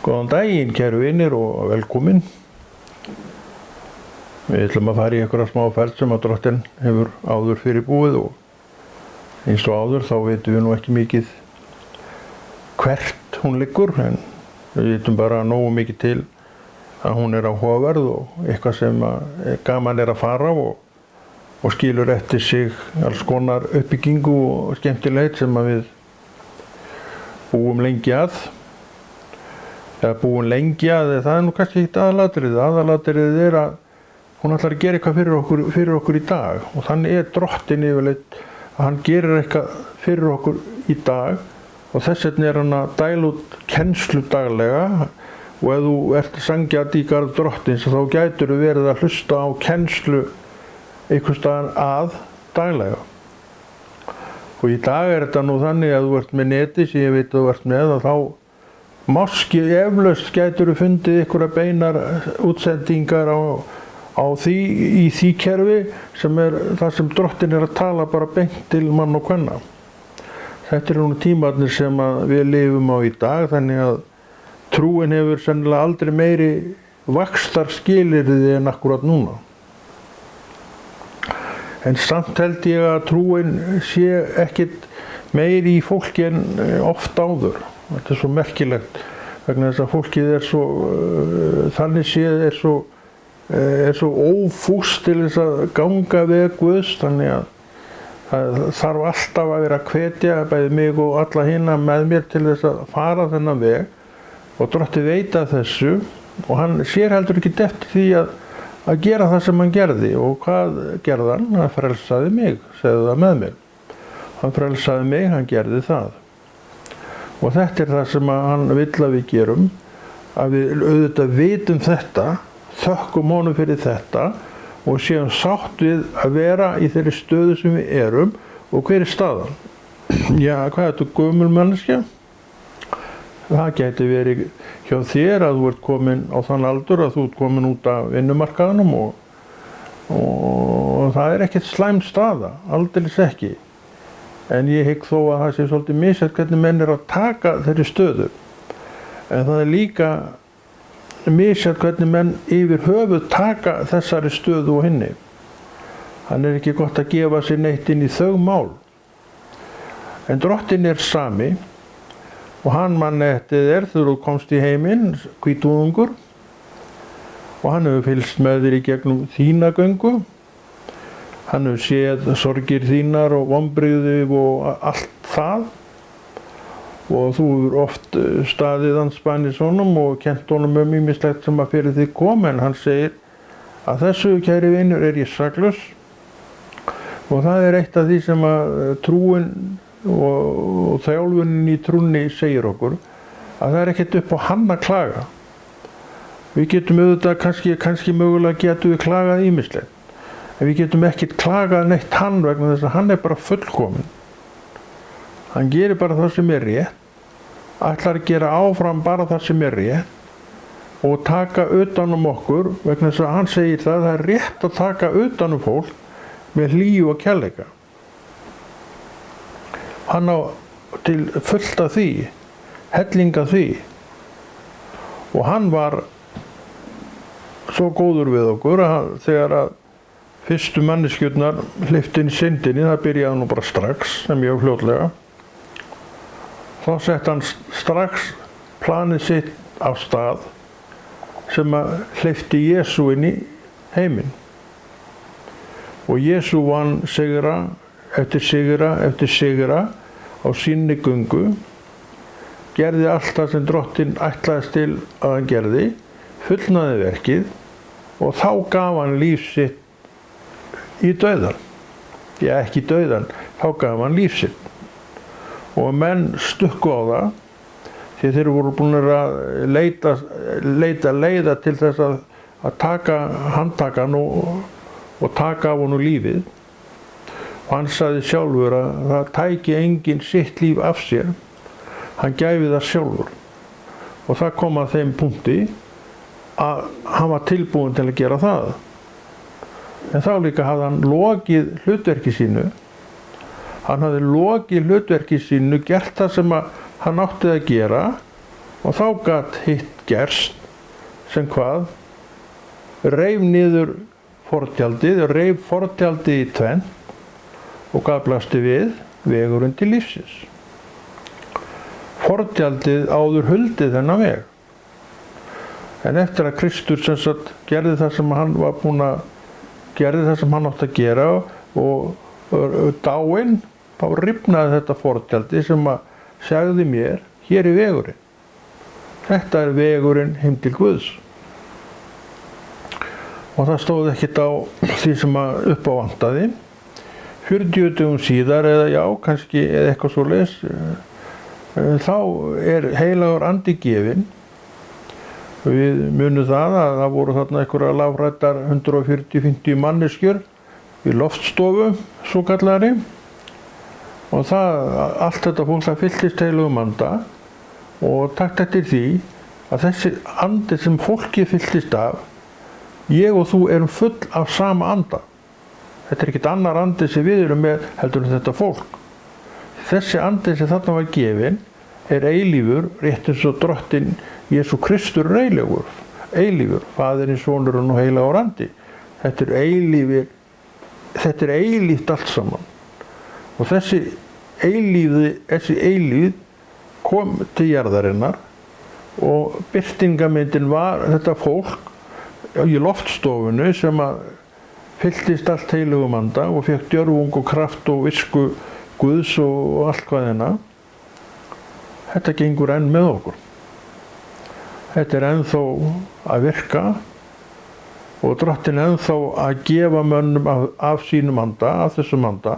Góðan daginn, kæru vinir og velkomin. Við ætlum að fara í einhverja smá ferð sem að Drottinn hefur áður fyrir búið og eins og áður þá veitum við nú ekki mikið hvert hún liggur, en við veitum bara nógu mikið til að hún áhugaverð og eitthvað sem gaman að fara og skilur eftir sig alls konar uppbyggingu og skemmtilegt sem að við búum lengi að. Það er nú kannski ekki aðalatriðið. Aðalatriðið að hún ætlar að gera eitthvað fyrir okkur í dag og þannig Drottinn yfirleitt að hann gerir eitthvað fyrir okkur í dag og þess vegna hann að dæla út kennslu daglega og ef þú ert sanngjarn í garð Drottins þá gætur þú verið að hlusta á kennslu einhvers staðar að daglega. Og í dag þetta nú þannig að þú ert með neti sem ég veit að þú ert með og þá máski eflaust gætur þú fundið einhverja beinar útsendingar í því kerfi sem það sem Drottinn að tala bara beint til mann og kvenna. Þetta nú tímarnir sem við lifum á í dag, þannig að trúin hefur sennilega aldrei meiri vaxtarskilyrði en akkúrat núna. En samt held ég að trúin sé ekkert meiri í fólki en oft áður. Þetta svo merkilegt vegna þess að fólkið svo þannig séð svo ófúst til þess að ganga veg Guðs, þannig að það þarf alltaf að vera að hvetja bæði mig og alla hina með mér til þess að fara þennan veg og Drottinn veit af þessu og hann sér heldur ekki eftir því að gera það sem hann gerði. Og hvað gerði hann? Hann frelsaði mig, segðu það með mér. Hann frelsaði mig, hann gerði það. Og þetta það sem hann vill að við gerum, að við auðvitað vitum þetta, þökkum honum fyrir þetta og séum sátt við að vera í þeirri stöðu sem við erum og hver staðan? Já, hvað þetta gömul manneskja? Það gæti verið hjá þér að þú ert komin á þann aldur að þú ert komin út af vinnumarkaðnum og það ekkert slæm staða, aldeilis ekki. En ég hygg þó að það sé svolítið misjafnt hvernig menn að taka þeirri stöðu. En það líka misjafnt hvernig menn yfir höfuð taka þessari stöðu og hinni. Hann ekki gott að gefa sér neitt inn í þau mál. En Drottinn sami og hann mann eftir þegar þú komst í heiminn, hvítúðungur, og hann hefur fylgst með þér í gegnum þína göngu. Hann hefur séð sorgir þínar og vonbrigði og allt það og þú hefur oft staðið andspænis honum og kennt honum ýmislegt sem að fyrir þig kom, en hann segir að þessu, kæri vinur, ég saklaus og það eitt af því sem að trúin og þjálfunin í trúnni segir okkur, að það ekkert upp á hann að klaga. Við getum auðvitað kannski mögulega getum við klagað ýmislegt. En við getum ekkert klagað neitt hann vegna þess að hann bara fullkominn. Hann gerir bara það sem rétt, ætlar að gera áfram bara það sem rétt og taka utan okkur vegna þess að hann segir það rétt að taka utan fólk með hlýju og kærleika. Hann á til fullt af því, helling af því og hann var svo góður við okkur að þegar að fyrstu manneskjurnar hleyptu inn í syndinni, það byrjaði nú bara strax, mjög fljótlega. Þá setti hann strax planið sitt á stað sem að hleypti Jesú inn í heiminn. Og Jesú vann sigra eftir sigra á sinni göngu, gerði allt það sem Drottinn ætlaðist til að hann gerði, fullnaði verkið og þá gaf hann líf sitt í dauðan. Já, ekki dauðan, þá gaf hann líf sitt. Og menn stukku á það, því þeir voru búin að leita leiða til þess að taka handtakan og taka af honum lífið. Og hann sagði sjálfur að það tæki enginn sitt líf af sér, hann gæfi það sjálfur. Og það kom að þeim punkti að hann var tilbúinn til að gera það. En þá líka hafði hann lokið hlutverki sínu. Hann hafði lokið hlutverki sínu, gert það sem hann átti að gera og þá gat hitt gerst sem hvað? Reif niður fortjaldið, reif fortjaldið í tvennt og hvað blasti við? Vegurinn til lífsins. Fortjaldið áður huldi þennan veg. En eftir að Kristur sem sagt gerði það sem hann var búinn að gerði það sem hann átti að gera og dáinn, þá rifnaði þetta fortjaldi sem að sagði mér, hér er vegurinn. Þetta er vegurinn heim til Guðs. Og það stóð ekkert á því sem að upp á vantaði. 40 dögum síðar eða já, kannski eða eitthvað svoleiðis, þá er heilagur andi gefinn. Við munum það að það voru þarna einhverja lafrættar 140-50 manneskjur í loftstofu, svo kallari. Og allt þetta fólk það fylltist heilugum anda og takt eftir því að þessi andi sem fólkið fylltist af, ég og þú erum full af sama anda. Þetta er ekkert annar andi sem við erum með heldur en þetta fólk. Þessi andi sem þarna var gefinn er eilífur, rétt eins og drottinn Jesú Kristur er eilífur, Faðirinn, Sonurinn og heilagur andi. Þetta er eilíft allt saman. Og þessi eilífð kom til jarðarinnar og birtingamyndin var þetta fólk í loftstofunni sem að fylltist allt heilugum anda og fékk djörfung og kraft og visku Guðs og allt hvað hérna. Þetta gengur enn með okkur. Þetta er ennþá að virka og drottinn ennþá að gefa mönnum af sínum anda, af þessum anda,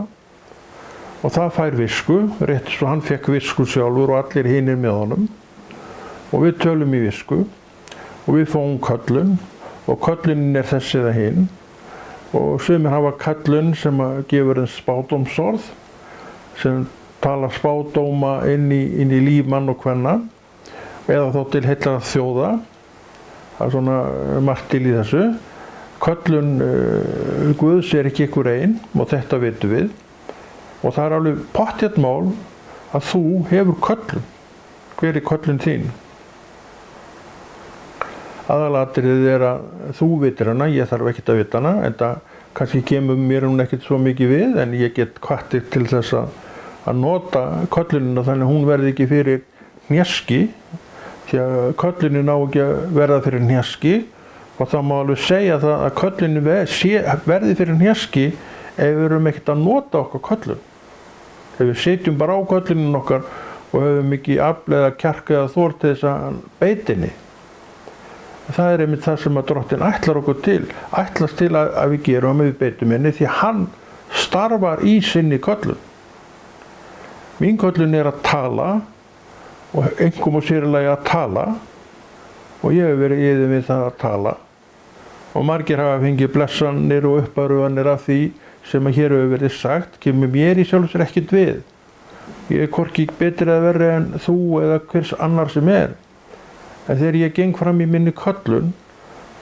og það fær visku, rétt svo hann fékk visku sjálfur og allir hinir með honum, og við tölum í visku og við fáum köllun og köllunin er þessi eða hinn og sumir hafa kallun sem gefur þeim spádómsorð sem tala spádóma inn í líf mann og kvenna eða þó til heillar þjóða. Það er svona margt til í þessu. Köllun Guðs er ekki ykkur ein og þetta vitum við og það er alveg pottþétt mál að þú hefur köllun. Hver er köllun þín? Aðalatriðið er að þú vitir hana, ég þarf ekkert að vita hana, en það kannski kemur mér hún ekkert svo mikið við, en ég get hvattir til þess að nota köllunina þannig að hún verði ekki fyrir hnjaski, því að köllunin á ekki að verða fyrir hnjaski og það má alveg segja það að köllunin verði fyrir hnjaski ef við erum ekkert að nota okkar köllun. Ef við setjum bara á köllunin okkar og höfum ekki afl eða kjark eða þor til þess að beitinni. Það er einmitt það sem að drottinn ætlar okkur til, ætlast til að við gerum við beitum henni því hann starfar í sinni köllun. Mín köllun er að tala og einkum og sérlega að tala og ég hef verið yfir við það að tala og margir hafa fengið blessanir og upparufanir af því sem að hér hefur verið sagt, kemur mér í sjálf sér ekkert við. Ég er hvorki betri eða verri en þú eða hvers annar sem er. En þegar ég geng fram í minni köllun,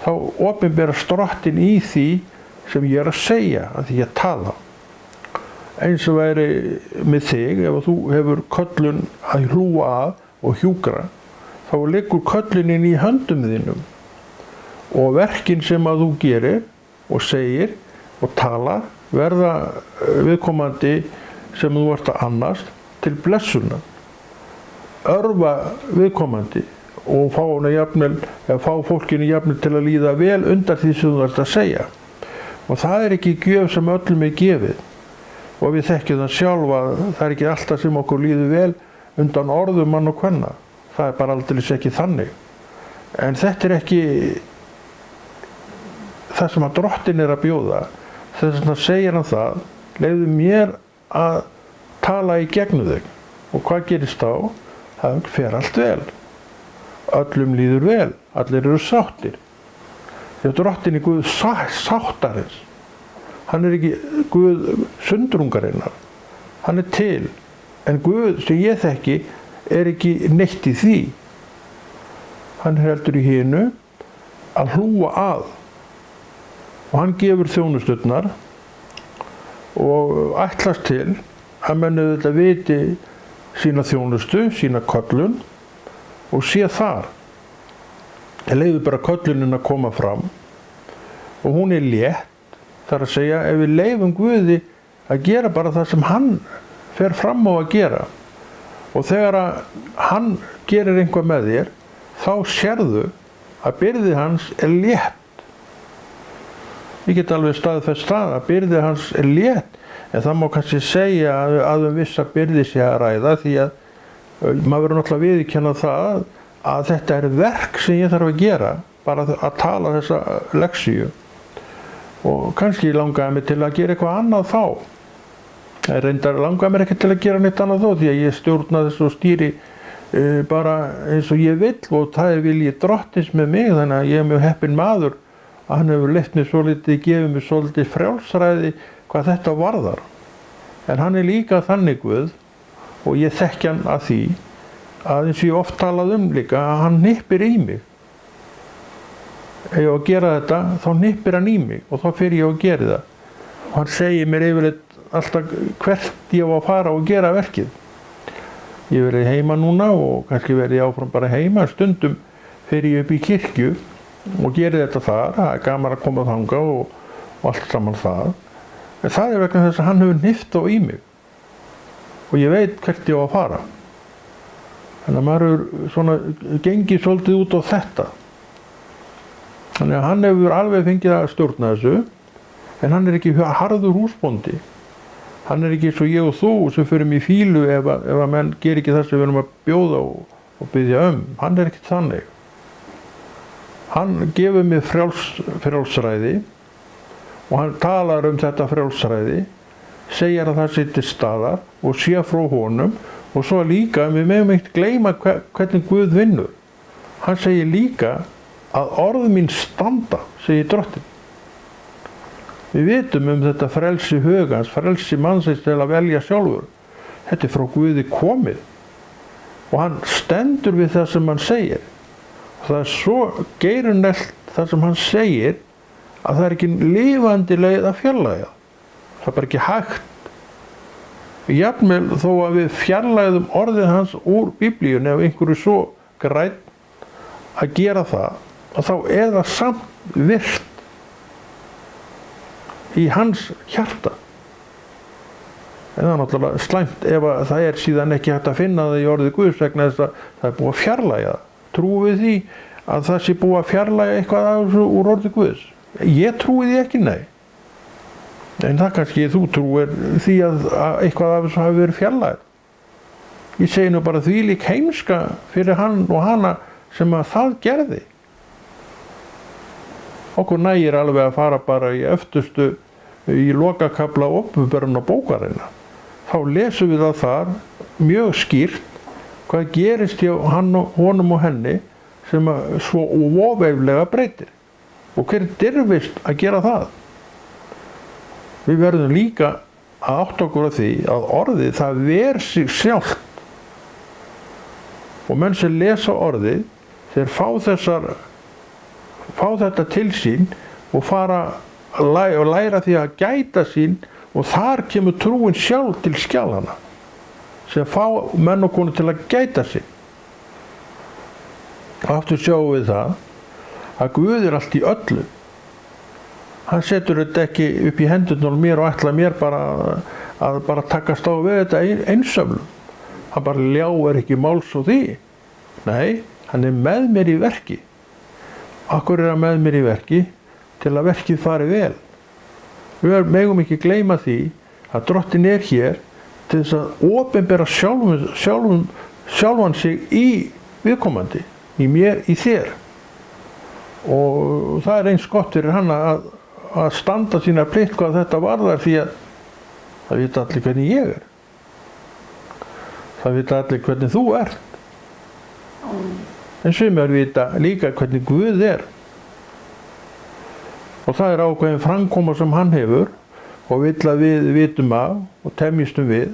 þá opinberast drottinn í því sem ég er að segja, að því ég tala. Eins og væri með þig, ef þú hefur köllun að hlúa að og hjúkra, þá liggur köllunin í höndum þínum. Og verkin sem að þú gerir og segir og talar verða viðkomandi sem þú ert að annast til blessunar. Örva viðkomandi og fá fólkinu jafnvel til að líða vel undan því sem þú ert að segja. Og það er ekki gjöf sem öllum er gefið. Og við þekkjum það sjálf að það er ekki alltaf sem okkur líður vel undan orðum mann og kvenna. Það er bara aldeilis ekki þannig. En þetta er ekki það sem að drottinn er að bjóða. Þess vegna segir hann það, leyfðu mér að tala í gegnum þig. Og hvað gerist þá? Það fer allt vel. Öllum líður vel, allir eru sáttir. Því að drottinn er Guð sáttarins. Hann er ekki Guð sundrungarinnar. Hann er til. En Guð sem ég þekki er ekki neitt í því. Hann er heldur í hinu að hlúa að. Og hann gefur þjónusturnar og ætlast til að menn auðvitað viti sína þjónustu, sína köllun og sé þar. Ég leyfi bara köllunin að koma fram og hún létt, þar að segja ef við leyfum Guði að gera bara það sem hann fer fram á að gera og þegar að hann gerir eitthvað með þér þá sérðu að byrði hans létt. Ég get alveg staðfest það að byrði hans létt, en það má kannski segja að vissa byrði sé að ræða því að maður verður náttúrulega viðurkenna það að þetta verk sem ég þarf að gera, bara að tala þessa lexíu, og kannski langaði mig til að gera eitthvað annað þá. Reyndar langaði mér ekki til að gera neitt annað þó því að ég stjórna þessu og stýri bara eins og ég vill og það vilji drottins með mig, þannig að ég mjög heppinn maður að hann hefur leitt mér svolítið, gefið mér svolítið frjálsræði hvað þetta varðar. En hann líka þannig Guð og ég þekki hann að því að eins og ég oft talað líka að hann hnippir í mig. Ef ég á að gera þetta þá hnippir hann í mig og þá fer ég að gera það. Og hann segir mér yfirleitt alltaf hvert ég á að fara og gera verkið. Ég verið heima núna og kannski verið ég áfram bara heima, stundum fer ég upp í kirkju og geri þetta þar, það gaman að koma þangað og allt saman það. En það vegna þess að hann hefur hnippt á í mig og ég veit hvert ég á að fara. Þannig að maður hefur svona gengið svolítið út á þetta. Þannig að hann hefur alveg fengið að stjórna þessu, en hann ekki harður húsbóndi. Hann ekki eins og ég og þú sem förum í fílu ef að menn ger ekki það sem við erum að bjóða og biðja Hann ekki þannig. Hann gefur mér frjálsræði og hann talar þetta frjálsræði, segir að það sé til staðar og sé frá honum og svo líka, við megum ekki gleyma hvernig Guð vinnur. Hann segir líka að orð mín standa, segir Drottinn. Við vitum þetta frelsi hugans, frelsi mannsins til að velja sjálfur. Þetta frá Guði komið og hann stendur við það sem hann segir. Það svo geirunellt það sem hann segir að það ekki lifandi leið að fjarlægja. Það bara ekki hægt. Jafnvel þó að við fjarlægðum orðið hans úr Biblíunni ef einhverju svo grænn að gera það, og þá það samt virkt í hans hjarta. En það náttúrulega slæmt ef það síðan ekki hægt að finna það í orðið Guðs vegna þess að það búið að fjarlægja. Trúið við því að það sé búið að fjarlægja eitthvað af þessu úr orðið Guðs? Ég trúi því ekki, nei. En það kannski þú trúir því að eitthvað af þessu hafi verið fjarlægt. Ég segi nú bara þvílík heimska fyrir hann og hana sem að það gerði. Okkur nægir alveg að fara bara í öftustu í lokakafla opinberunar bókarinnar. Þá lesum við það þar mjög skýrt hvað gerist hjá honum og henni sem svo óveiflega breytir. Og hver dirfist að gera það? Við verðum líka að átta okkur á því að orðið það ver sig sjálft. Og menn sem lesa orðið, þeir fá þetta til sín og fara og læra því að gæta sín, og þar kemur trúin sjálf til skjalana sem fá menn og konur til að gæta sín. Aftur sjáum við það að Guð allt í öllu. Hann setur þetta ekki upp í hendurnar mér og ætla mér að bara takast á við þetta einsöflum. Hann bara ljáir ekki máls og því. Nei, hann með mér í verki. Akkur hann með mér í verki? Til að verkið fari vel. Við megum ekki gleyma því að Drottinn hér til þess að opinbera sjálfan sig í viðkomandi, í mér, í þér. Og það eins gott fyrir hann að standa sína plikt hvað þetta varðar, því að það vita allir hvernig ég er. Það vita allir hvernig þú ert. En sumir vita líka hvernig Guð er. Og það er ákveðin framkoma sem hann hefur og vill að við vitum af og temjistum við.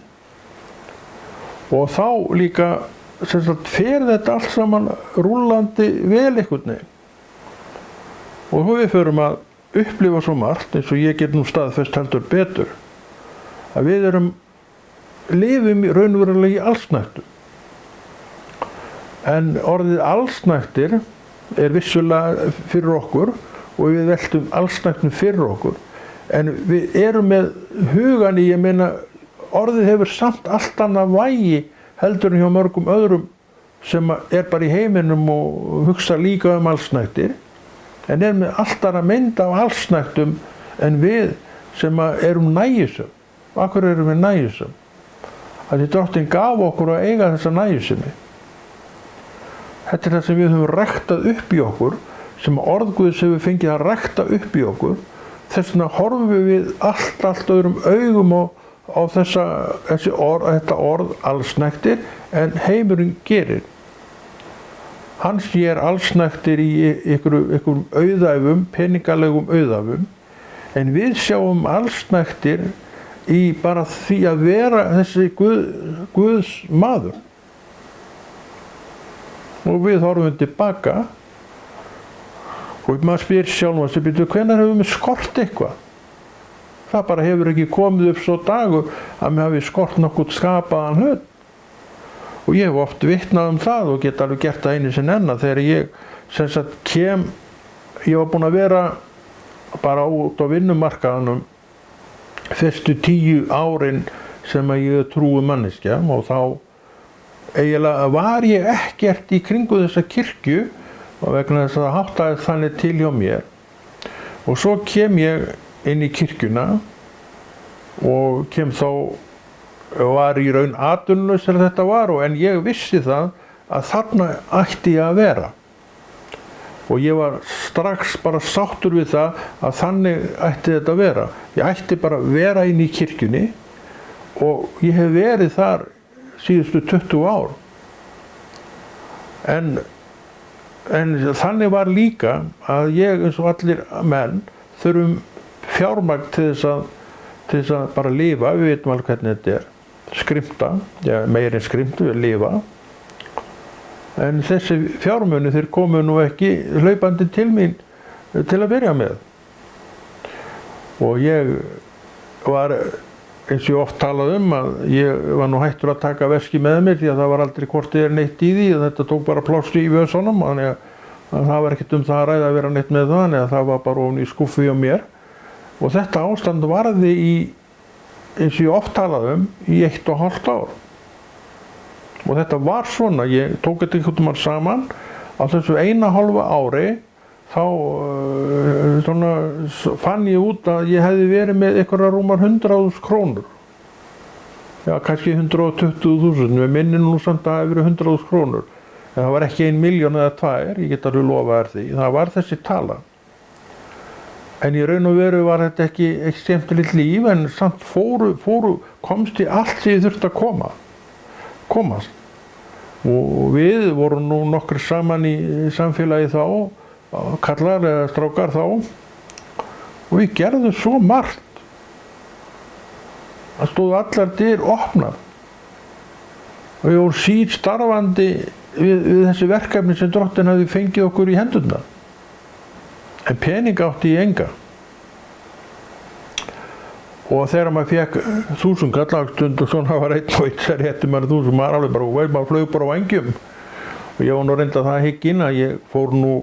Og þá líka fer þetta allt saman rúllandi vel einhvern veginn. Og við förum að upplifa svo margt, eins og ég get nú staðfest heldur betur, að við lifum raunverulega í allsnættu. En orðið allsnægtir vissulega fyrir okkur og við veltum allsnægtum fyrir okkur. En við erum með hugan í, ég meina, orðið hefur samt allt annað vægi heldur en hjá mörgum öðrum sem bara í heiminum og hugsa líka allsnægtir, en með allt annað mynd af allsnægtum en við sem erum nægjusöm. Af hverju erum við nægjusöm? Því Drottinn gaf okkur að eiga þessa nægjusemi. Þetta það sem við höfum ræktað upp í okkur, sem orð Guðs hefur fengið að rækta upp í okkur. Þess vegna horfum við allt öðrum augum á þetta orð allsnægtir en heimurinn gerir. Hann sér allsnægtir í einhverjum auðæfum, peningalegum auðæfum, en við sjáum allsnægtir í bara því að vera þessi Guðs maður. Og við horfum tilbaka og maður spyr sjálfan sig, hvenær hefur við skort eitthvað? Það bara hefur ekki komið upp svo dagur að mér hafi skort nokkuð skapaðan hlut. Og ég hef oft vitnað það og get alveg gert það einu sinni enn, þegar ég var búinn að vera bara út á vinnumarkaðanum fyrstu 10 árin sem ég trúi manneskja, og þá eiginlega var ég ekkert í kringu þessa kirkju og vegna þess að það háttaði þannig til hjá mér. Og svo kem ég inn í kirkjuna og var í raun atvinnulaus þegar þetta var, en ég vissi það að þarna ætti ég að vera. Og ég var strax bara sáttur við það að þannig ætti þetta að vera. Ég ætti bara að vera inn í kirkjunni og ég hef verið þar síðustu 20 ár. En þannig var líka að ég, eins og allir menn, þurfum fjármagn til þess að bara lifa. Við veitum alveg hvernig þetta er. Skrimta, meir en skrimta, við lifa. En þessi fjármuni þeir komu nú ekki hlaupandi til mín til að byrja með. Og ég var, eins og ég oft talað að ég var nú hættur að taka veski með mér því að það var aldrei hvort eð neitt í því, og þetta tók bara pláss í vösunum, þannig að það var ekkert það að ræða að vera neitt með það, þannig að það var bara ofan í skúffu hjá mér. Og þetta ástand varði eins og ég oft talað í 1,5 ár. Og þetta var svona, ég tók þetta einhvern veginn saman, á þessu 1,5 ári, þá fann ég út að ég hefði verið með einhverjar rúmar 100.000 krónur. Já, kannski 120.000, við minnum nú samt að það hefði verið 100.000 krónur. En það var ekki 1 milljón eða 2, ég get alveg lofað þér því, það var þessi tala. En í raun og veru var þetta ekki skemmtilegt líf, en samt komst ég allt sem ég þurfti að komast. Og við vorum nú nokkrir saman í samfélagi þá, kallar eða strákar þá, og við gerðum svo margt. Það stóðu allar dyr opnar. Og við vorum síðstarfandi við þessi verkefni sem Drottinn hafði fengið okkur í hendurnar. En pening átti ég enga. Og þegar maður fekk 1000 kallagstund og svona var einn og einn sem rétti maður 1000, maður alveg bara, maður flög bara á vængjum. Og ég var nú reyndað það hygginn að ég fór nú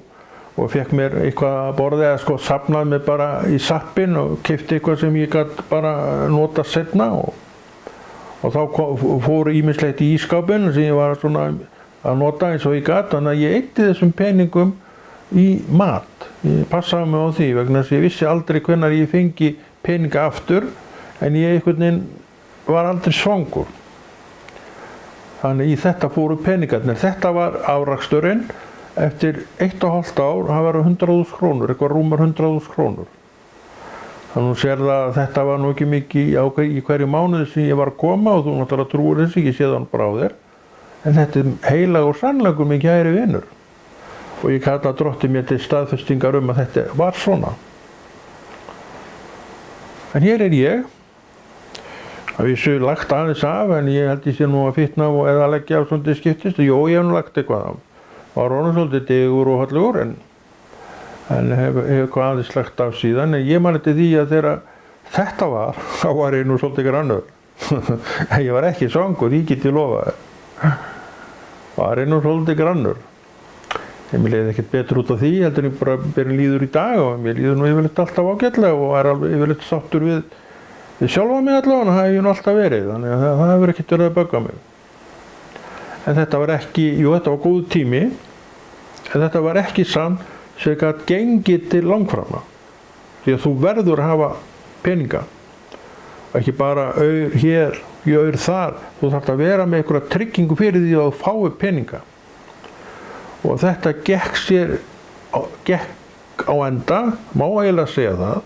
og fekk mér eitthvað að borða eða safnaði mig bara í sappinn og keypti eitthvað sem ég gat bara nota seinna, og þá fór ýmislegt í ísskápinn sem ég var svona að nota eins og ég gat, þannig að ég eyddi þessum peningum í mat. Ég passaði mig á því vegna þess að ég vissi aldrei hvenær ég fengi peninga aftur, en ég einhvern veginn var aldrei svangur. Þannig í þetta fóru peningarnir. Þetta var afraksturinn. Eftir 1,5 ár, það var 100.000 krónur, eitthvað rúmar 100.000 krónur. Þannig sér það að þetta var nú ekki mikið í hverju mánuði sem ég var að koma, og þú náttúrulega trúir þessi, ég sé það bara á þér. En þetta er heilag og sannleikur minn kæri vinur. Og ég kalla Drottinn mér til staðfestingar að þetta var svona. En hér er ég, að vísu lagt aðeins af, en ég held ég sé nú að fitna eða leggja af svona skiptist. Jó, ég hef nú lagt eitthvað af. Var orðinn svolítið digur og hollugur, en hef eitthvað aðeins lagt af síðan. En ég man eftir því að þegar þetta var, þá var ég nú svolítið grannur. Ég var ekki svangur, ég geti lofað þér. var svolítið grannur. Mér leiði ekkert betur út af því, heldur ég bara mér líður í dag og mér líður nú yfirleitt alltaf ágætlega og alveg yfirleitt sáttur við sjálfa mig allavega, það hef ég nú alltaf verið, þannig að það hefur ekkert verið að bögga mig. En þetta var ekki, þetta var góð tími, en þetta var ekki samt sem gat gengið til langframa. Því að þú verður að hafa peninga, ekki bara aur hér, aur þar, þú þarft að vera með einhverja tryggingu fyrir því að þú fái peninga. Og þetta gekk á enda, má eiginlega segja það,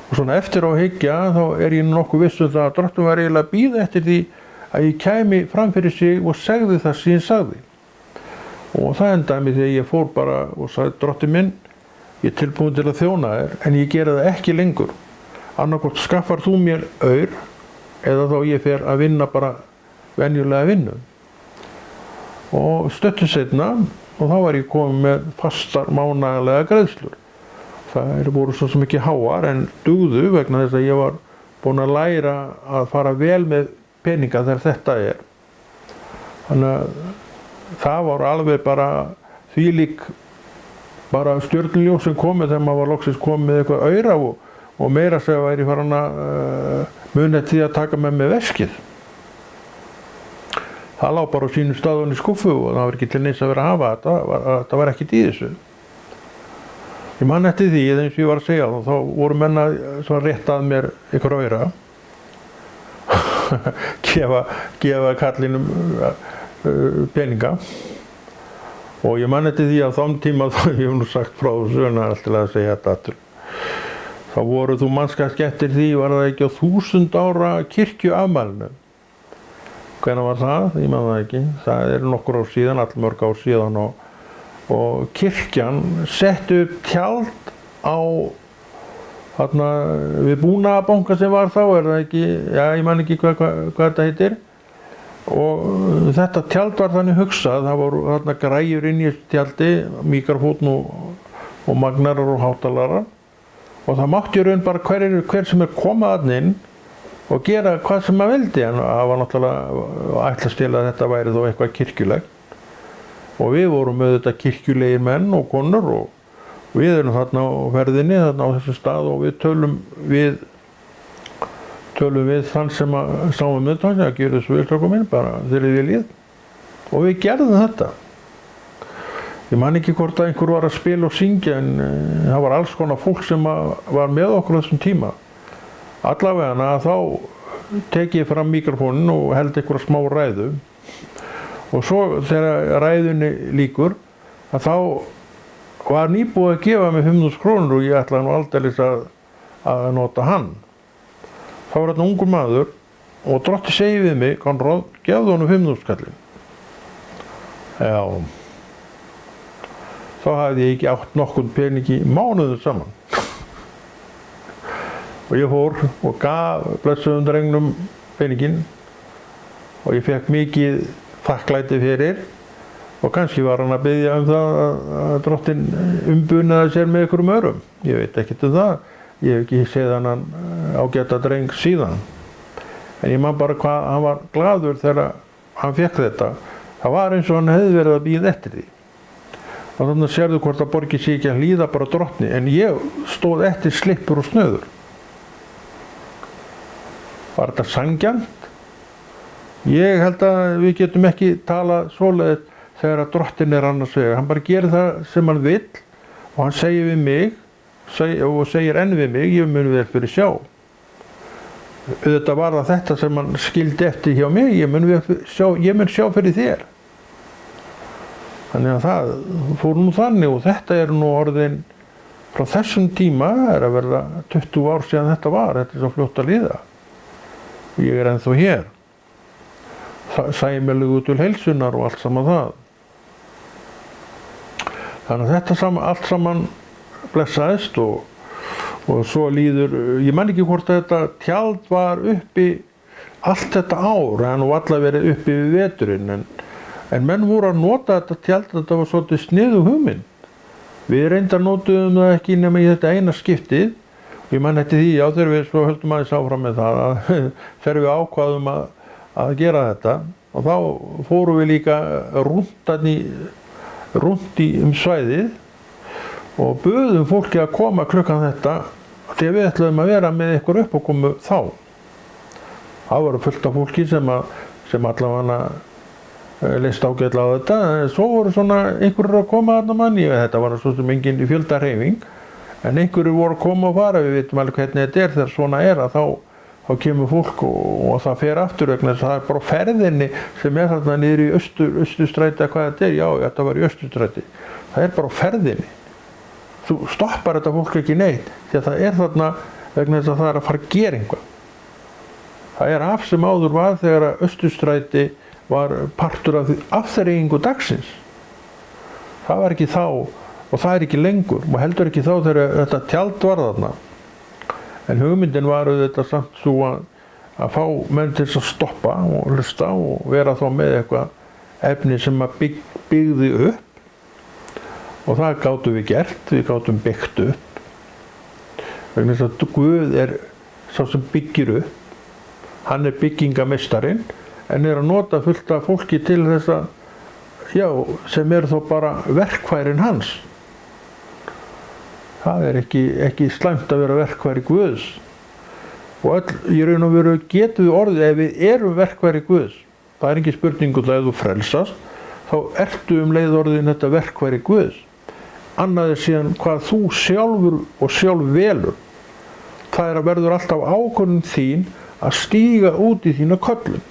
og svona eftir á hyggja þá ég nokkuð viss það að drottinn var eiginlega að bíða eftir því að ég kæmi fram fyrir sig og segði það sem ég sagði. Og það endaði mig þegar ég fór bara og sagði, drottinn minn, ég tilbúin til að þjóna þér, en ég gera það ekki lengur. Annaðhvort skaffar þú mér aur, eða þá ég fer að vinna bara venjulega vinnu. Og stuttu seinna, og þá var ég kominn með fastar mánaðarlega greiðslur. Það voru svo sem ekki háar en dugðu vegna þess að ég var búinn að læra að fara vel með peninga þegar þetta er. Þannig að það var alveg bara þvílík bara stjörnuljós sem komið þegar maður var loksins komið með eitthvað aura og meira að segja væri farin að muna því að taka með mig veskið. Það lá bara á sínum staðun í skúffu og það var ekki til neins að vera að hafa þetta var ekkert í þessu. Ég man eftir því, eins og ég var að segja þá voru menn að rétta að mér ykkur aura, gefa kallinum peninga og ég man eftir því að þann tíma þá ég hef nú sagt frá þessu en það er alltaf að segja þetta aftur. Þá voru þú mannskast eftir því, var það ekki á 1000 ára kirkjuafmælinu. Hvenær var það? Ég man það ekki. Það nokkur ár síðan, allmörg ár síðan og kirkjan setti upp tjald á þarna við Búnaðarbanka sem var þá, það ekki, ég man ekki hvað þetta heitir. Og þetta tjald var þannig hugsað, það voru þarna græjur inn í tjaldi, míkrafónn og magnarar og hátalarar. Og það mátti í raun bara hver sem komað þarna inn og gera hvað sem maður vildi, en það var náttúrulega ætlast til að þetta væri þó eitthvað kirkjulegt. Og við vorum auðvitað kirkjulegir menn og konur og við erum þarna á ferðinni, þarna á þessu stað og við tölum við þann sem sáum með það, að gera þessu vilstrákum minn, bara þegar þið viljið. Og við gerðum þetta. Ég man ekki hvort að einhver var að spila og syngja, en það var alls konar fólk sem var með okkur þessum tíma. Allavega þá tek ég fram mikrofónin og held einhverja smá ræðu og svo þegar ræðunni lýkur að þá var nýbúið að gefa mig 5.000 krónur og ég ætlaði nú aldeilis að nota hann. Þá var þetta ungur maður og Drottinn segir við mig, Konráð, gefðu honum 5.000 kallinn. Já. Þá hafði ég ekki átt nokkurn pening í mánuðum saman. Og ég fór og gaf blessuðum drengnum peninginn og ég fekk mikið þakklæti fyrir og kannski var hann að biðja það að Drottinn umbunaði sér með einhverjum örum. Ég veit ekkert það. Ég hef ekki séð hann ágæta dreng síðan. En ég man bara hvað hann var glaður þegar hann fekk þetta. Það var eins og hann hefði verið að bíða eftir því. Og þannig sérðu hvort að borgið sé ekki að hlýða bara Drottni, en ég stóð eftir slippur og snöður. Var þetta sanngjarnt? Ég held að við getum ekki talað svoleiðis þegar að Drottinn annars vegar. Hann bara gerir það sem hann vill og hann segir við mig og segir enn við mig, ég mun vel fyrir sjá. Auðvitað var það þetta sem hann skildi eftir hjá mig, ég mun sjá fyrir þér. Þannig að það fór nú þannig og þetta nú orðin frá þessum tíma, að verða 20 ár síðan þetta var, þetta svo fljótt að líða. Ég ennþá hér. Sæmilegur til heilsunnar og allt saman það. Þannig að þetta allt saman blessaðist og svo líður, ég man ekki hvort að þetta tjald var uppi allt þetta ár, en nú alla verið uppi við veturinn, en menn voru að nota þetta tjald, þetta var svolítið sniðug hugmynd. Við reyndar notuðum það ekki nema í þetta eina skiptið. Ég man eftir því, já, þegar við svo höldum aðeins áfram með það að þegar við ákvaðum að gera þetta, og þá fórum við líka rúnt í svæðið og buðum fólki að koma klukkan þetta því að við ætluðum að vera með ykkur uppákomu þá. Það voru fullt af fólki sem allavega leist ágætlega á þetta, en svo voru svona einhverjir að koma þarna manni, þetta var svo sem engin fjöldahreyfing, en einhverjir voru að koma og fara, við vitum alveg hvernig þetta þegar svona að þá kemur fólk og það fer aftur vegna þess að það bara ferðinni sem þarna niður í Austurstræti hvað þetta já, þetta var í Austurstræti, það bara ferðinni. Þú stoppar þetta fólk ekki neitt, því að það þarna vegna þess að það að fara að gera eitthvað. Það af sem áður var þegar að Austurstræti var partur af afþreyingu dagsins. Það var ekki þá og það ekki lengur og heldur ekki þá þegar þetta tjald var þarna. En hugmyndin var auðvitað samt svo að fá menn til að stoppa og hlusta og vera þá með eitthvað efni sem að byggði upp og það gátum við gert, við gátum byggt upp. Vegna þess að Guð sá sem byggir upp, hann byggingameistarinn en að nota fullt af fólki til þess að, sem þó bara verkfærin hans. Það ekki slæmt að vera verkfæri Guðs. Og í raun og veru getum við orðið ef við erum verkfæri Guðs. Það ekki spurning ef þú frelsast, þá ertu leið orðin þetta verkfæri Guðs. Annað síðan hvað þú sjálfur og sjálf velur. Það að verður alltaf ákvörðun þín að stíga út í þína köllun.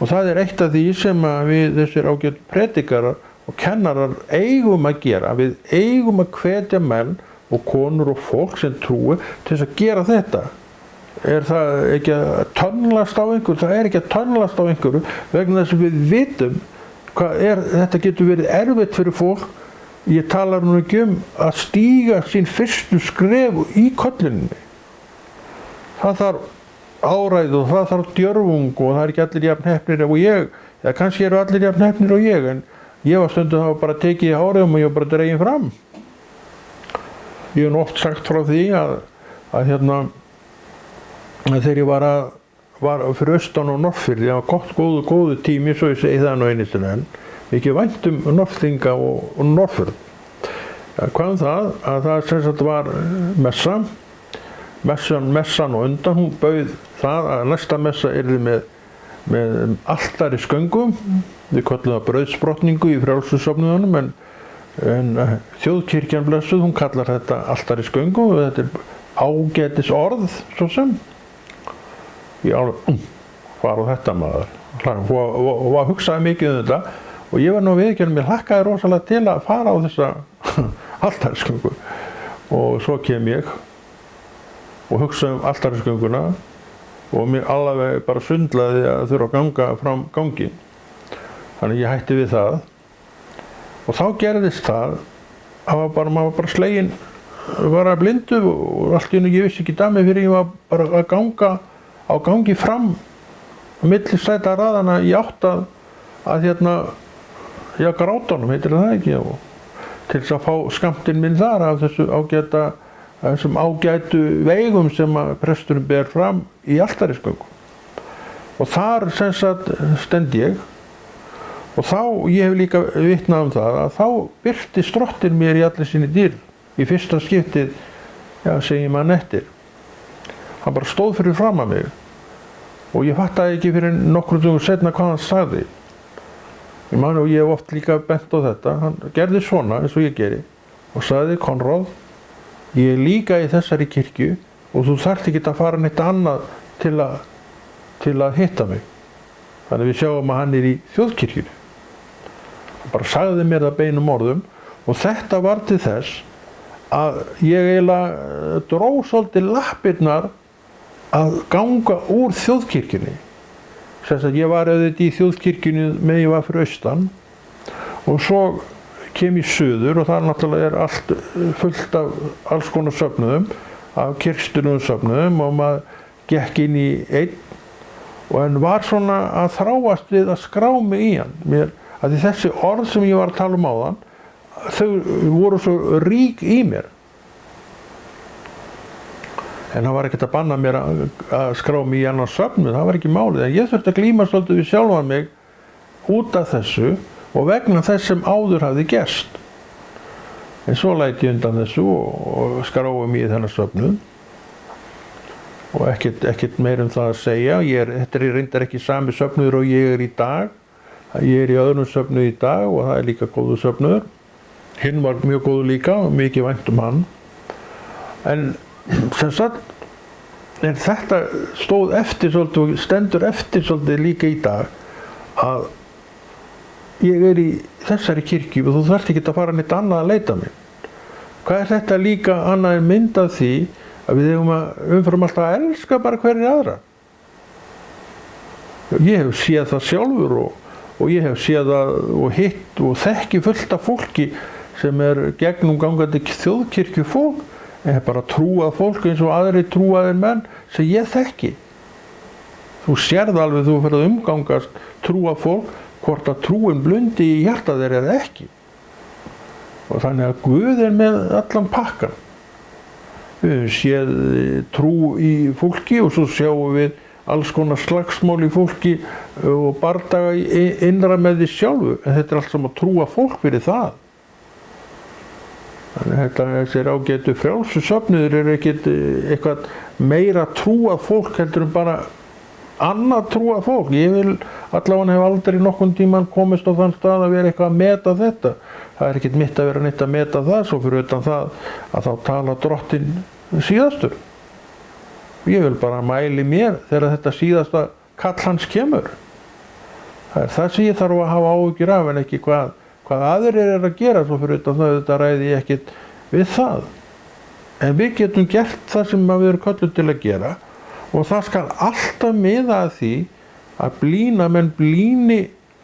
Og það eitt af því sem við þessir ágætu predikarar og kennarar eigum að gera. Við eigum að hvetja menn og konur og fólk sem trúi til þess að gera þetta. Það ekki að tönnlast á einhverju? Það ekki að tönnlast á einhverju vegna þess að við vitum hvað þetta getur verið erfitt fyrir fólk. Ég talar nú ekki að stíga sín fyrstu skref í kölluninni. Það þarf áræði og það þarf djörfung og það ekki allir jafn heppnir og ég, eða kannski eru allir jafn heppnir og ég, en ég var stundum þá bara tekið í hárið og ég var bara dregin fram. Ég hef oft sagt frá því að þegar ég var fyrir austan og Norðfirði, það var góðu tími, svo ég segi það nú einu sinni enn, mikið vænt Norðlinga og Norðfirð. Hvað það? Að það sem sagt var messan og undan, hún bauð það að næsta messa yrði með altari sköngum. Við köllum það brauðsbrotningu í frjálsvísöfnuðunum en þjóðkirkjan blessuð, hún kallar þetta altari sköngu og þetta ágætis orð svo sem. Ég alveg, hvað þetta maður? Og hugsaði mikið þetta og ég var nú viðurkenna, mér hlakkaði rosalega til að fara á þessa altari sköngu og svo kem ég og hugsaði altariskönguna og mér alveg bara sundlaði að þurfa að ganga fram gangi. Þannig ég hætti við það og þá gerðist það að maður var bara sleginn, var að blindu og allt í einu ég vissi ekki dæmi fyrir ég var bara að ganga á gangi fram á milli sætaraðana í átt að Grátunum, heitir það ekki, og til þess að fá skammtinn minn þar af þessum ágætu veigum sem að presturinn ber fram í altarisköngu. Og þar sem sagt stend ég og þá, ég hef líka vitnað það, að þá birtist drottinn mér í allir sinni dýrð í fyrsta skiptið, segi mann eftir. Hann bara stóð fyrir fram að mig og ég fattaði ekki fyrir nokkrum dögum seinna hvað hann sagði. Ég man og ég hef oft líka bent á þetta, hann gerði svona eins og ég geri og sagði, Konráð, ég líka í þessari kirkju og þú þarft ekki að fara neitt annað til að hitta mig. Þannig við sjáum að hann í þjóðkirkjunni. Hann bara sagði mér það beinum orðum og þetta var til þess að ég eiginlega dró svolítið lappirnar að ganga úr þjóðkirkjunni. Þess að ég var auðvitað í þjóðkirkjunni með ég var fyrir austan og svo kem ég suður og það náttúrulega allt fullt af alls konar söfnuðum, af kirkjulegum söfnuðum og maður gekk inn í einn og en var svona að þráast við að skrá mig í hann. Að þessi orð sem ég var að tala áðan, þau voru svo rík í mér. en það var ekkert að banna mér að skrá mig í annan söfnuð, það var ekki málið, en ég þurfti að glíma svolítið við sjálfan mig út af þessu og vegna þess sem áður hafði gerst. En svo læt ég undan þessu og skráði mig í þennan söfnuð og ekkert meir það að segja. Þetta reyndar ekki sami söfnuður og ég í dag. Ég í öðrum söfnuð í dag og það líka góður söfnuður. Hinn var mjög góður líka og mikið vænt hann. En sem sagt, en þetta stóð eftir svolítið og stendur eftir svolítið líka í dag að ég í þessari kirkju og þú þarft ekki að fara neitt annað að leita mig. Hvað þetta líka annað en mynd af því að við eigum að umfram alltaf að elska bara hverjir aðra. Ég hef séð það sjálfur og ég hef séð það og hitt og þekki fullt af fólki sem gegnumgangandi þjóðkirkjufólk, en bara trúað fólk eins og aðrir trúaðir menn sem ég þekki. Þú sérð alveg þú fyrir að umgangast trúað fólk hvort að trúin blundi í hjarta þeirra eða ekki. Og þannig að Guð með allan pakkan. Við höfum séð trú í fólki og svo sjáum við alls konar slagsmál í fólki og bardaga innra með því sjálfu, en þetta allt saman trúa fólk fyrir það. Þannig að þessir ágætu frjálsu söfnuður ekkert eitthvað meira trúað fólk heldur en bara annað trúað fólk. Ég vil allavega hef aldrei nokkun tíman komist á þann stað að vera eitthvað að meta þetta. Það ekkert mitt að vera neitt að meta það, svo fyrir utan það að þá tala Drottinn síðastur. Ég vil bara mæli mér þegar þetta síðasta kall hans kemur. Það það sem ég þarf að hafa áhyggjur af en ekki hvað aðrir að gera, svo fyrir utan það þetta ræði ég ekkert við það. En við getum gert það sem við erum kölluð til að gera og það skal alltaf miða að því að menn blíni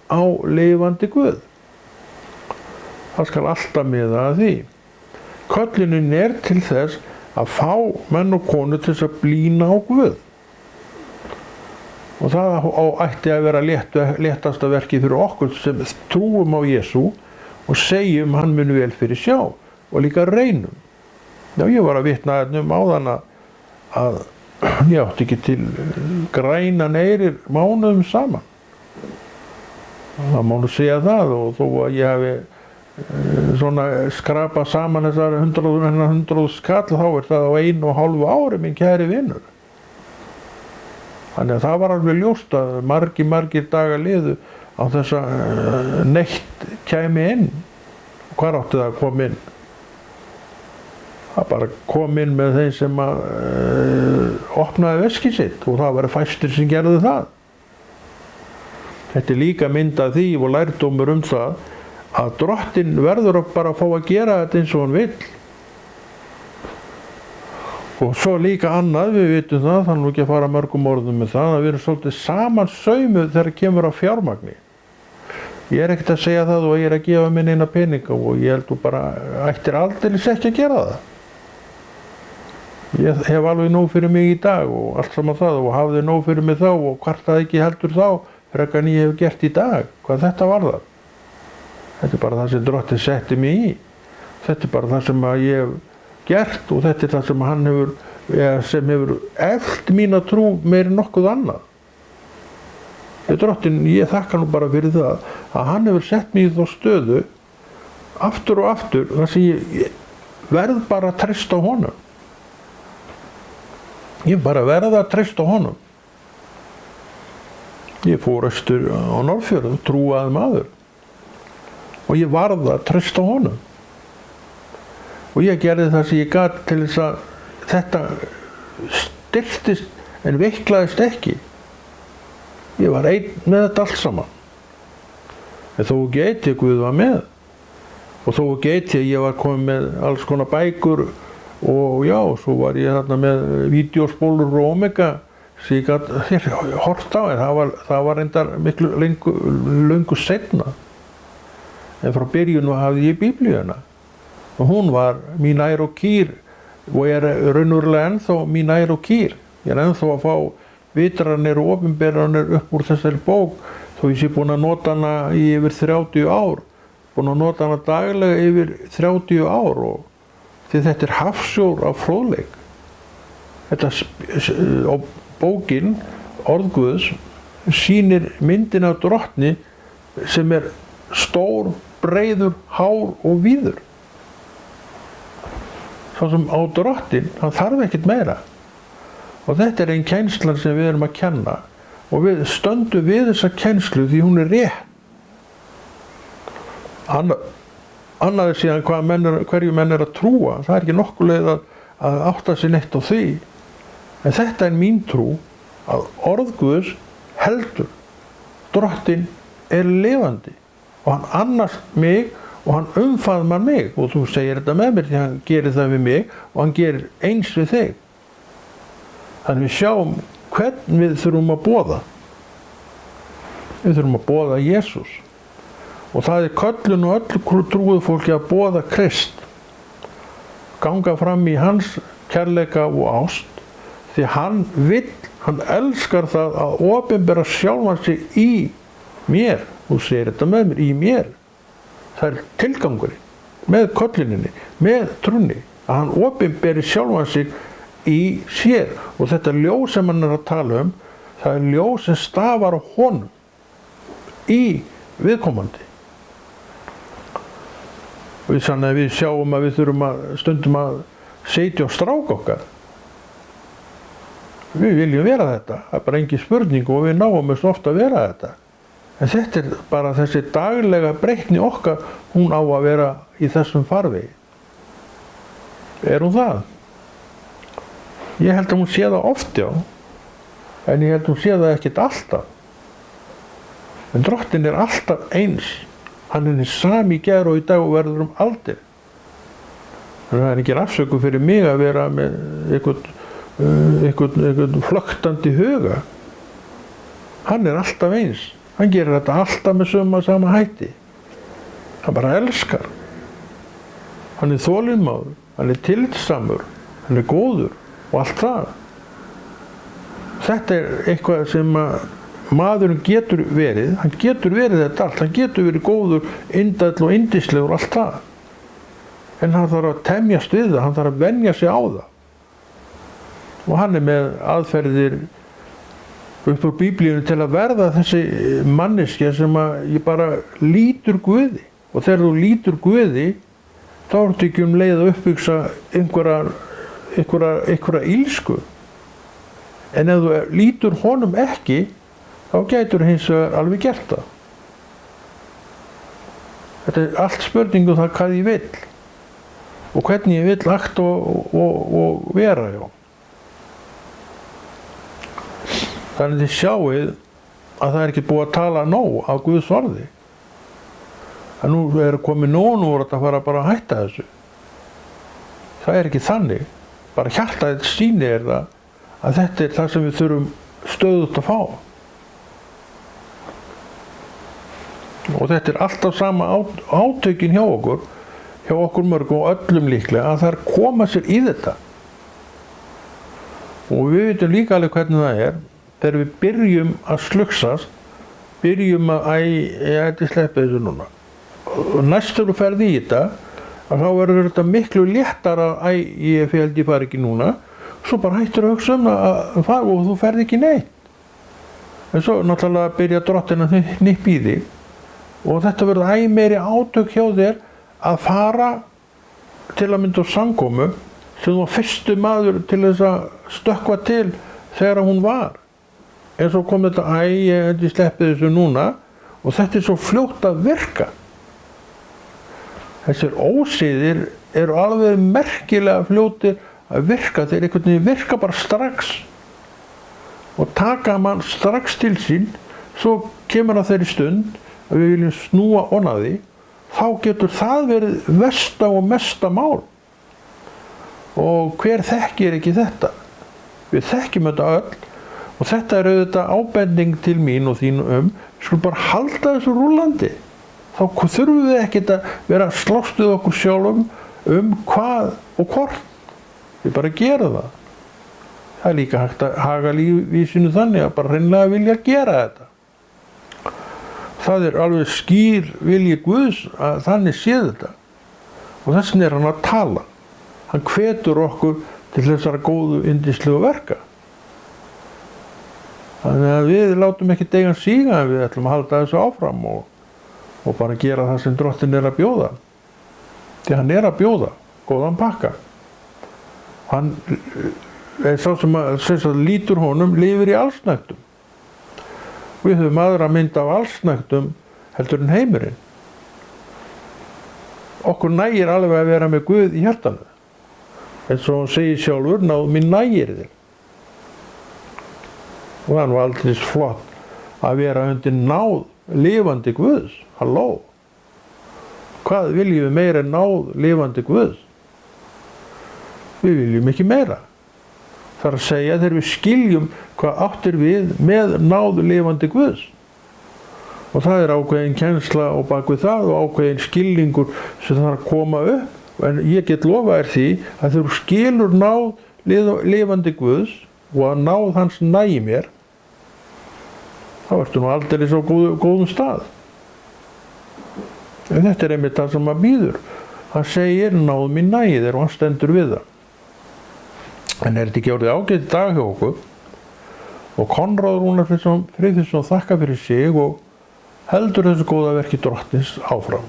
á lifandi Guð. Það skal alltaf miða að því. Köllunin til þess að fá menn og konur til þess að blína á Guð. Og það ætti að vera léttasta verkið fyrir okkur sem trúum á Jesú og segjum hann mun vel fyrir sjá og líka reynum. Já, ég var að vitna áðan að ég átti ekki til grænan eyrir mánuðum saman. Það má nú segja það og þó að ég hafi svona skrapa saman þessar 100 skall þá það á 1,5 ári minn kæri vinur. Þannig að það var alveg ljóst að margir dagar liðu á þess að neitt kæmi inn. Hvar átti það að koma inn? Það bara kom inn með þeim sem opnaði veskið sitt og það var fæstir sem gerðu það. Þetta líka mynd af því og lærdómur það að Drottinn verður bara að fá að gera þetta eins og hann vill. Og svo líka annað, við vitum það, þannig ekki að fara mörgum orðum með það, að við erum svolítið samansaumuð þegar kemur á fjármagni. Ég ekkert að segja það og ég að gefa minn eina peninga og ég held þú bara ættir aldeilis ekki að gera það. Ég hef alveg nóg fyrir mig í dag og allt saman það og hafði nóg fyrir mig þá og kvartaði ekki heldur þá frekar en ég hef gert í dag, hvað þetta varðar. Þetta bara það sem Drottinn setti mig í. Þetta bara það sem ég hef gert og þetta það sem hann hefur eflt mína trú meir en nokkuð annað. Drottinn, ég þakka nú bara fyrir það að hann hefur sett mig í þá stöðu aftur og aftur þar sem ég verð bara að treysta honum. Ég bara verð að treysta honum. Ég fór austur á Norðfjörð og trúaði maður. Og ég varð að treysta honum. Og ég gerði það sem ég gat til þess að þetta styrktist en veiklaðist ekki. Ég var einn með þetta allt saman. En þó ekki eitt ég Guð var með. Og þó ekki eitt ég var komið með alls konar bækur og já, svo var ég þarna með vídeospólur og Omega sem ég gat hort á en það var reyndar miklu löngu seinna. En frá byrjun hafði ég Biblíuna. Og hún var mín ær og kýr og raunverulega ennþá mín ær og kýr. Ég ennþá að fá vitranir og opinberanir upp úr þessari bók þó ég sé búinn að nota hana í yfir 30 ár. Búinn að nota hana daglega yfir 30 ár og því þetta hafsjór af fróðleik. og bókin, orð Guðs, sýnir myndina af drottni sem stór, breiður, hár og víður. Svo sem á drottin, hann þarf ekkert meira. Og þetta einn kennslan sem við erum að kenna og við stöndum við þessa kennslu því hún rétt. Annað síðan hverju menn að trúa, það ekki nokkuð leið að átta sig neitt á því. En þetta mín trú að orð Guðs heldur. Drottinn lifandi og hann annast mig og hann umfaðmar mig og þú segir þetta með mér því hann gerir það við mig og hann gerir eins við þig. Þannig við sjáum hvern við þurfum að boða. Við þurfum að boða Jesús. Og það köllun og öllu trúið fólki að boða Krist. Ganga fram í hans kærleika og ást því hann elskar það að opinbera sjálfan sig í mér. Þú segir þetta með mér, í mér. Það tilgangurinn, með kölluninni, með trúnni, að hann opinberi sjálfan sig í sér. Og þetta ljós sem hann að tala það ljós sem stafar á honum, í viðkomandi. Og þannig að við sjáum að við þurfum stundum að setja á strák okkar. Við viljum vera þetta, það bara engin spurning og við náum mest ofta að vera þetta. En þetta bara þessi daglega breytni okkar, hún á að vera í þessum farvegi. Hún það? Ég held að hún sé það oft, já, en ég held að hún sé það ekkert alltaf. En drottinn alltaf eins. Hann hinn sami í gær og í dag og verður aldir. Þannig að það ekki afsökun fyrir mig að vera með einhvern flöktandi huga. Hann alltaf eins. Hann gerir þetta alltaf með sama hætti. Hann bara elskar. Hann þolinmóður, hann tillitssamur, hann góður og allt það. Þetta eitthvað sem maðurinn getur verið, hann getur verið þetta allt, hann getur verið góður, indæll og yndislegur og allt það. En hann þarf að temjast við það, hann þarf að venja sig á það. Og hann með aðferðir upp úr Biblíunni til að verða þessi manneskja sem ég bara lítur Guði. Og þegar þú lítur Guði, þá ertu ekki leið að uppbyggsa einhverja ílsku. En ef þú lítur honum ekki, þá gætur hins vegar alveg gert það. Þetta allt spurning það hvað ég vill. Og hvernig ég vill akta og vera, já. Þannig þið sjáið að það ekki búið að tala nóg af Guðs orði. En nú komið nóg, nú þetta fara bara að hætta þessu. Það ekki þannig. Bara hjartað sýnir það að þetta það sem við þurfum stöðugt að fá. Og þetta alltaf sama átökin hjá okkur mörgum og öllum líklega, að það koma sér í þetta. Og við vitum líka alveg hvernig það þegar við byrjum að slugsast, byrjum að ég sleppi þessu núna. Og næstur þú ferð í þetta, að þá verður þetta miklu léttara að ég fari ekki núna, svo bara hættur að hugsa að fara og þú ferð ekki neitt. En svo náttúrulega byrja drottinn að hnippa í þig og þetta verður meiri átök hjá þér að fara til að mynda á samkomu sem þú var fyrstu maður til þess að stökkva til þegar hún var. En svo kom þetta, ég sleppi þessu núna og þetta svo fljótt að virka. Þessir ósiðir alveg merkilega fljótir að virka, þeir einhvern veginn virka bara strax og taka mann strax til sín, svo kemur að þeirri stund að við viljum snúa onaði, þá getur það verið versta og mesta mál. Og hver þekkir ekki þetta? Við þekkjum þetta öll. Og þetta auðvitað ábending til mín og þín við skulum bara halda þessu rúllandi. Þá þurfum við ekkert að vera að slást við okkur sjálfum hvað og hvort. Við bara gera það. Það líka hægt að haga lífvísinu þannig að bara hreinlega vilja gera þetta. Það alveg skýr vilji Guðs að þannig sé þetta. Og þess vegna hann að tala. Hann hvetur okkur til þessara góðu yndislegu verka. Þannig að við látum ekki deigan síga, en við ætlum að halda þessu áfram og bara gera það sem Drottinn að bjóða. Því hann að bjóða góðan pakka. Hann sá sem lítur honum lifir í allsnægtum. Við höfum aðra mynd af allsnægtum heldur en heimurinn. Okkur nægir alveg að vera með Guð í hjartanu. Eins og hann segir sjálfur, náð mín nægir þér. Og það var aldrei flott að vera undir náð lifandi Guðs. Halló. Hvað viljum við meira en náð lifandi Guðs? Við viljum ekki meira. Það að segja þegar við skiljum hvað áttir við með náð lifandi Guðs. Og það ákveðin kennsla á bakvið það og ákveðin skilningur sem þarf að koma upp. En ég get lofað því að þegar þú skilur náð lifandi Guðs og að náð hans nægi mér, þá ertu nú aldrei svo góðum stað. En þetta einmitt það sem maður býður. Hann segir náð mín nægi þér og hann stendur við það. En þetta ekki orðið ágætt dag hjá okkur og Konráð Rúnar Friðfinnsson þakka fyrir sig og heldur þessu góða verki Drottins áfram.